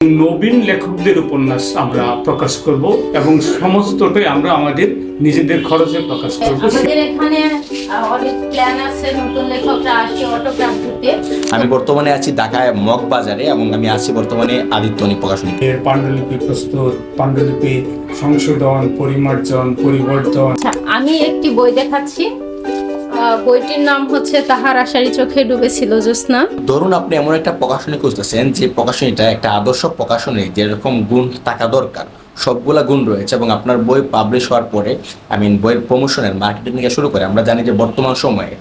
নবীন লেখকদের উপন্যাস আমরা প্রকাশ করব এবং সমস্তটাই আমরা আমাদের নিজেদের খরচে প্রকাশ করব। আমাদের এখানে অনেক প্ল্যান আছে নতুন লেখকরা আসে অটোগ্রাফ দিতে। আমি বর্তমানে আছি ঢাকায় মগবাজারে এবং আমি আছি বর্তমানে আদিত্যনী প্রকাশনী। এর পাণ্ডুলিপি প্রস্তুত, পাণ্ডুলিপি সংশোধন, পরিমার্জন, পরিবর্তন। আচ্ছা, আমি একটি বই দেখাচ্ছি। বইটির নাম হচ্ছে তাহার আশারি চোখে ডুবেছিল জ্যোৎস্না। ধরুন আপনি এমন একটা প্রকাশনী খুঁজতেছেন যে প্রকাশনীটা একটা আদর্শ প্রকাশনী, যেরকম গুণ থাকা দরকার সবগুলা গুণ রয়েছে, এবং আপনার বই পাবলিশ হওয়ার পরে বইয়ের প্রমোশনের মার্কেটিং থেকে শুরু করে আমরা জানি যে বর্তমান সময়ে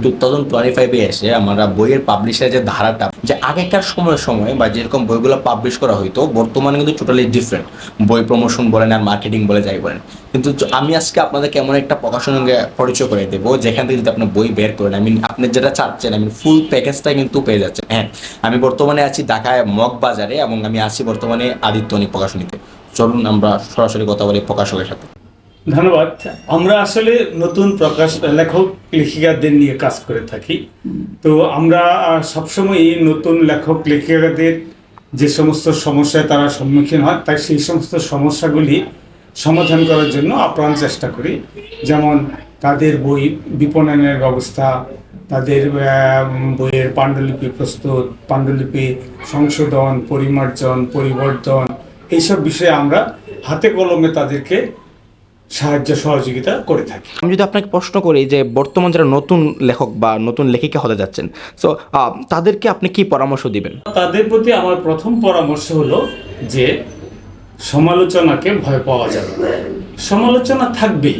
2025 এসে আমরা বইয়ের পাবলিশের যে ধারাটা, যে আগেকার সময় বা যেরকম বইগুলো পাবলিশ করা হইতো, বর্তমানে কিন্তু টোটালি ডিফারেন্ট। বই প্রমোশন বলেন আর মার্কেটিং বলে যাই বলেন, কিন্তু আমি আজকে আপনাদেরকে এমন একটা প্রকাশনীকে পরিচয় করে দেবো যেখান থেকে যদি আপনি বই বের করেন আপনি যেটা চাচ্ছেন ফুল প্যাকেজটা কিন্তু পেয়ে যাচ্ছেন। হ্যাঁ, আমি বর্তমানে আছি ঢাকায় মগবাজারে এবং আমি আছি বর্তমানে আদিত্যনী প্রকাশনীতে। চলুন আমরা সরাসরি কথা বলি প্রকাশকের সাথে। ধন্যবাদ। আমরা আসলে নতুন লেখক লেখিকাদের নিয়ে কাজ করে থাকি। তো আমরা সবসময় নতুন লেখক লেখিকাদের যে সমস্ত সমস্যায় তারা সম্মুখীন হয়, তাই সেই সমস্ত সমস্যাগুলি সমাধান করার জন্য আপ্রাণ চেষ্টা করি। যেমন তাদের বই বিপণনের ব্যবস্থা, তাদের বইয়ের পাণ্ডুলিপি প্রস্তুত, পাণ্ডুলিপি সংশোধন, পরিমার্জন, পরিবর্তন, এইসব বিষয়ে আমরা হাতে কলমে তাদেরকে সাহায্য সহযোগিতা করে থাকি। আমি যদি আপনাকে প্রশ্ন করি যে বর্তমান যারা নতুন লেখক বা নতুন লেখিকা হতে যাচ্ছেন, সো তাদেরকে আপনি কি পরামর্শ দিবেন? তাদের প্রতি আমার প্রথম পরামর্শ হলো যে সমালোচনাকে ভয় পাওয়া যাবে না। সমালোচনা থাকবেই,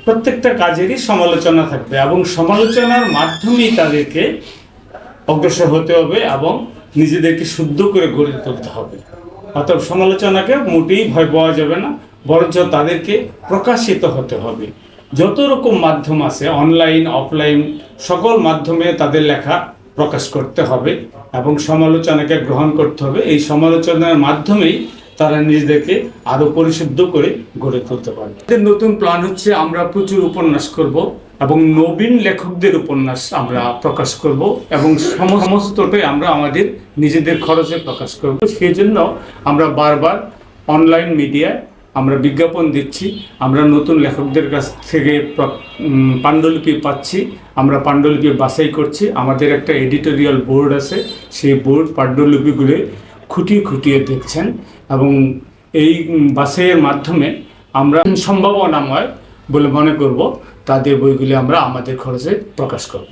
প্রত্যেকটা কাজেরই সমালোচনা থাকবে এবং সমালোচনার মাধ্যমেই তাদেরকে অগ্রসর হতে হবে এবং নিজেদেরকে শুদ্ধ করে গড়ে তুলতে হবে। অর্থাৎ সমালোচনাকে মোটেই ভয় পাওয়া যাবে না, বরঞ্চ তাদেরকে প্রকাশিত হতে হবে। যত রকম মাধ্যম আছে, অনলাইন অফলাইন সকল মাধ্যমে তাদের লেখা প্রকাশ করতে হবে এবং সমালোচনাকে গ্রহণ করতে হবে। এই সমালোচনার মাধ্যমেই তারা নিজেদেরকে আরও পরিশুদ্ধ করে গড়ে তুলতে পারবে। নতুন প্ল্যান হচ্ছে আমরা প্রচুর উপন্যাস করব এবং নবীন লেখকদের উপন্যাস আমরা প্রকাশ করব এবং সমস্তটাই আমরা আমাদের নিজেদের খরচে প্রকাশ করব। সেই জন্য আমরা বারবার অনলাইন মিডিয়ায় আমরা বিজ্ঞাপন দিচ্ছি। আমরা নতুন লেখকদের কাছ থেকে পাণ্ডুলিপি পাচ্ছি, আমরা পাণ্ডুলিপি বাছাই করছি। আমাদের একটা এডিটোরিয়াল বোর্ড আছে, সেই বোর্ড পাণ্ডুলিপিগুলি খুঁটিয়ে খুঁটিয়ে দেখছেন এবং এই বাছাইয়ের মাধ্যমে আমরা সম্ভাবনাময় বলে মনে করব তাদের বইগুলি আমরা আমাদের খরচে প্রকাশ করব।